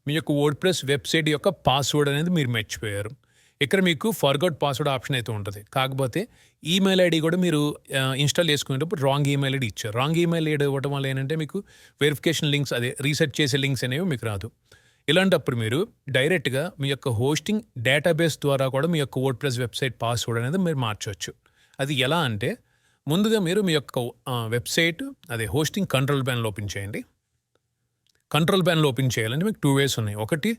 మీ యొక్క WordPress website యొక్క password అనేది మీరు మర్చిపోయారు. ఇక్కడ మీకు ఫర్గాట్ పాస్వర్డ్ ఆప్షన్ అయితే ఉంటది. కాకపోతే ఈమెయిల్ ఐడీ కూడా మీరు ఇన్‌స్టాల్ చేసుకునేటప్పుడు రాంగ్ ఈమెయిల్ ఐడీ ఇచ్చారు. రాంగ్ ఈమెయిల్ ఐడీ ఇవ్వడం వల్ల ఏంటంటే మీకు వెరిఫికేషన్ లింక్స్ అదే రీసెట్ చేసే లింక్స్ అనేవి మీకు రాదు. ఇలాంటప్పుడు మీరు డైరెక్ట్‌గా మీ యొక్క హోస్టింగ్ డేటాబేస్ ద్వారా కూడా మీ యొక్క వర్డ్‌ప్రెస్ వెబ్‌సైట్ పాస్వర్డ్ అనేది మీరు మార్చొచ్చు. అది ఎలా అంటే ముందుగా మీరు మీ యొక్క వెబ్‌సైట్ అదే హోస్టింగ్ కంట్రోల్ ప్యానెల్ ఓపెన్ చేయండి. కంట్రోల్ ప్యానెల్ ఓపెన్ చేయాలంటే మీకు 2 వేస్ ఉన్నాయి. ఒకటి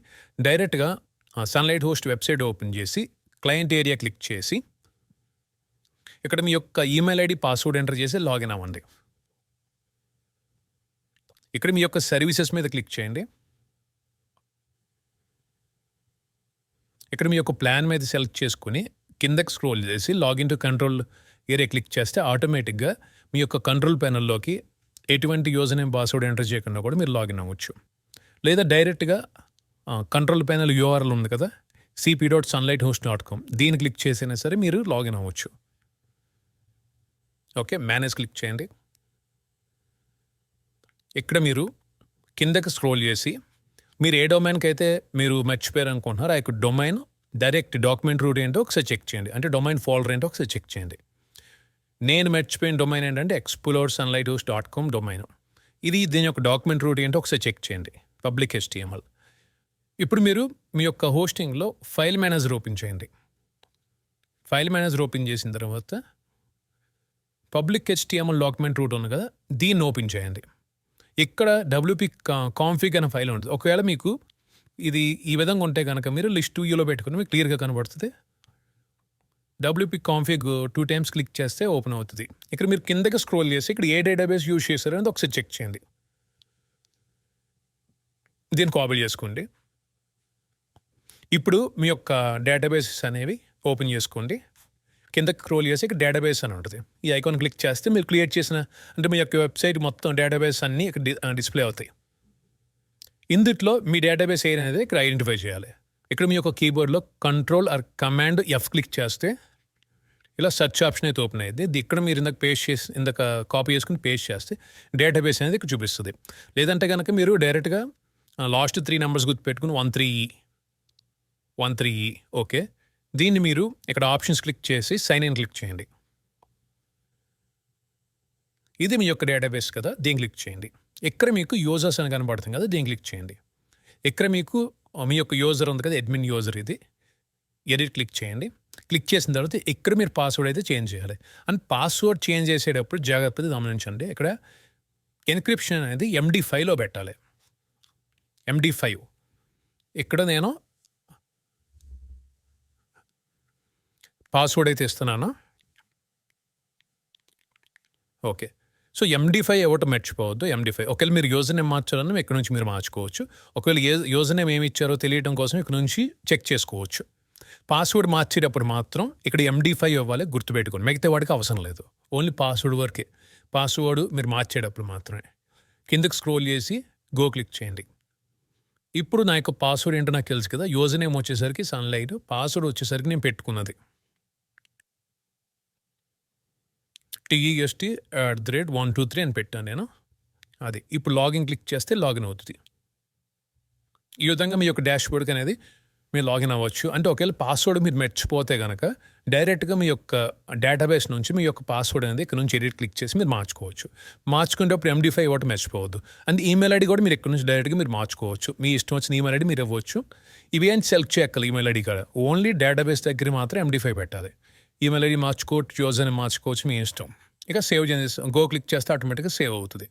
డైరెక్ట్‌గా సన్‌లైట్ హోస్ట్ వెబ్‌సైట్ ఓపెన్ చేసి క్లయింట్ ఏరియా క్లిక్ చేసి ఇక్కడ మీ యొక్క ఈమెయిల్ ఐడీ పాస్వర్డ్ ఎంటర్ చేసి లాగిన్ అవ్వండి. ఇక్కడ మీ యొక్క సర్వీసెస్ మీద క్లిక్ చేయండి. ఇక్కడ మీ యొక్క ప్లాన్ మీద సెలెక్ట్ చేసుకుని కిందకి స్క్రోల్ చేసి login to control area click చేస్తే ఆటోమేటిక్‌గా మీ యొక్క కంట్రోల్ ప్యానెల్‌లోకి ఎటువంటి యూజర్ నేమ్ పాస్వర్డ్ ఎంటర్ చేయకుండా కూడా మీరు లాగిన్ అవ్వచ్చు. లేదా డైరెక్ట్‌గా కంట్రోల్ ప్యానెల్ యూఆర్ఎల్ ఉంది కదా cp.sunlighthost.com దీన్ని క్లిక్ చేసినా సరే మీరు లాగిన్ అవ్వచ్చు. ఓకే, మేనేజ్ క్లిక్ చేయండి. ఇక్కడ మీరు కిందకి స్క్రోల్ చేసి మీరు ఏ డొమైన్‌కి అయితే మీరు మర్చిపోయారు అనుకుంటున్నారో ఆ యొక్క డొమైన్ డైరెక్ట్ డాక్యుమెంట్ రూట్ ఏంటో ఒకసారి చెక్ చేయండి. అంటే డొమైన్ ఫోల్డర్ ఏంటో ఒకసారి చెక్ చేయండి. నేను మర్చిపోయిన డొమైన్ ఏంటంటే explore.sunlighthost.com డొమైన్. ఇది దీని యొక్క డాక్యుమెంట్ రూట్ ఏంటో ఒకసారి చెక్ చేయండి. Public HTML. ఇప్పుడు మీరు మీ యొక్క హోస్టింగ్‌లో ఫైల్ మేనేజర్ ఓపెన్ చేయండి. ఫైల్ మేనేజర్ ఓపెన్ చేసిన తర్వాత పబ్లిక్ HTML డాక్యుమెంట్ రూట్ ఉంది కదా దీన్ని ఓపెన్ చేయండి. ఇక్కడ WP కాన్ఫిగ్ అనే ఫైల్ ఉంటుంది. ఒకవేళ మీకు ఇది ఈ విధంగా ఉంటే కనుక మీరు లిస్ట్ 2Uలో పెట్టుకుని మీకు క్లియర్గా కనబడుతుంది. WP కాన్ఫిగ్ 2 టైమ్స్ క్లిక్ చేస్తే ఓపెన్ అవుతుంది. ఇక్కడ మీరు కిందకి స్క్రోల్ చేసి ఇక్కడ ఏ డేటాబేస్ యూజ్ చేశారో అనేది ఒకసారి చెక్ చేయండి. దీన్ని కాపీ చేసుకోండి. ఇప్పుడు మీ యొక్క డేటాబేసెస్ అనేవి ఓపెన్ చేసుకోండి. కిందకి స్క్రోల్ చేసి ఇక్కడ డేటాబేస్ అని ఉంటుంది. ఈ ఐకాన్ క్లిక్ చేస్తే మీరు క్రియేట్ చేసిన అంటే మీ యొక్క వెబ్సైట్ మొత్తం డేటాబేస్ అన్నీ ఇక్కడ డిస్ప్లే అవుతాయి. ఇందుట్లో మీ డేటాబేస్ ఏరియా అనేది ఇక్కడ ఐడెంటిఫై చేయాలి. ఇక్కడ మీ యొక్క కీబోర్డ్లో control or command F click చేస్తే ఇలా సెర్చ్ ఆప్షన్ అయితే ఓపెన్ అయ్యింది. ఇక్కడ మీరు ఇందాక కాపీ చేసుకుని పేస్ట్ చేస్తే డేటాబేస్ అనేది ఇక్కడ చూపిస్తుంది. లేదంటే కనుక మీరు డైరెక్ట్గా లాస్ట్ 3 నెంబర్స్ గుర్తుపెట్టుకుని 13E ఓకే. దీన్ని మీరు ఇక్కడ ఆప్షన్స్ క్లిక్ చేసి సైన్ ఇన్ క్లిక్ చేయండి. ఇది మీ యొక్క డేటాబేస్ కదా దీన్ని క్లిక్ చేయండి. ఇక్కడ మీకు యూజర్స్ అని కనబడుతుంది కదా దీన్ని క్లిక్ చేయండి. ఇక్కడ మీకు మీ యొక్క యూజర్ ఉంది కదా అడ్మిన్ యూజర్ ఇది ఎడిట్ క్లిక్ చేయండి. క్లిక్ చేసిన తర్వాత ఇక్కడ మీరు పాస్వర్డ్ అయితే చేంజ్ చేయాలి. అండ్ పాస్వర్డ్ చేంజ్ చేసేటప్పుడు జాగ్రత్తగా గమనించండి. ఇక్కడ ఎన్క్రిప్షన్ అనేది MD5లో పెట్టాలి. MD5 ఇక్కడ నేను పాస్వర్డ్ అయితే ఇస్తున్నాను. ఓకే, సో MD5 ఇవ్వటం మర్చిపోవద్దు. MD5 ఒకవేళ మీరు యూజర్ నేమ్ మార్చాలన్నా ఇక్కడ నుంచి మీరు మార్చుకోవచ్చు. ఒకవేళ యూజర్ నేమ్ ఏమి ఇచ్చారో తెలియడం కోసం ఇక్కడ నుంచి చెక్ చేసుకోవచ్చు. పాస్వర్డ్ మార్చేటప్పుడు మాత్రం ఇక్కడ MD5 ఇవ్వాలి గుర్తుపెట్టుకోండి. మిగతా వాడికి అవసరం లేదు. ఓన్లీ పాస్వర్డ్ వరకే. పాస్వర్డ్ మీరు మార్చేటప్పుడు మాత్రమే. కిందకి స్క్రోల్ చేసి గో క్లిక్ చేయండి. ఇప్పుడు నా యొక్క పాస్వర్డ్ ఏంటో నాకు తెలుసు కదా. యూజర్ నేమ్ వచ్చేసరికి సన్లైట్, పాస్వర్డ్ వచ్చేసరికి నేను పెట్టుకున్నది TEST@123 అని పెట్టాను నేను. అది ఇప్పుడు లాగిన్ క్లిక్ చేస్తే లాగిన్ అవుతుంది. ఈ విధంగా మీ యొక్క డాష్బోర్డ్కి అనేది మీరు లాగిన్ అవ్వచ్చు. అంటే ఒకవేళ పాస్వర్డ్ మీరు మర్చిపోతే కనుక డైరెక్ట్గా మీ యొక్క డేటాబేస్ నుంచి మీ యొక్క పాస్వర్డ్ అనేది ఇక్కడ నుంచి ఎడిట్ క్లిక్ చేసి మీరు మార్చుకోవచ్చు. మార్చుకునేటప్పుడు MD5 ఇవ్వటం మర్చిపోవద్దు. అండ్ ఈమెయిల్ ఐడి కూడా మీరు ఇక్కడ నుంచి డైరెక్ట్గా మీరు మార్చుకోవచ్చు. మీ ఇష్టం వచ్చిన ఈమెయిల్ ఐడి మీరు ఇవ్వచ్చు. ఇవి ఏం సెలెక్ట్ చేయక్కల ఈమెయిల్ ఐడి కూడా ఓన్లీ డేటాబేస్ దగ్గర మాత్రం MD5 పెట్టాలి. ఈమెయిల్ ఐడి మార్చుకోవచ్చు, యూజర్ నేమ్ మార్చుకోవచ్చు, మీ ఇష్టం. ఇక సేవ్ చేసి గో క్లిక్ చేస్తే ఆటోమేటిక్గా సేవ్ అవుతుంది.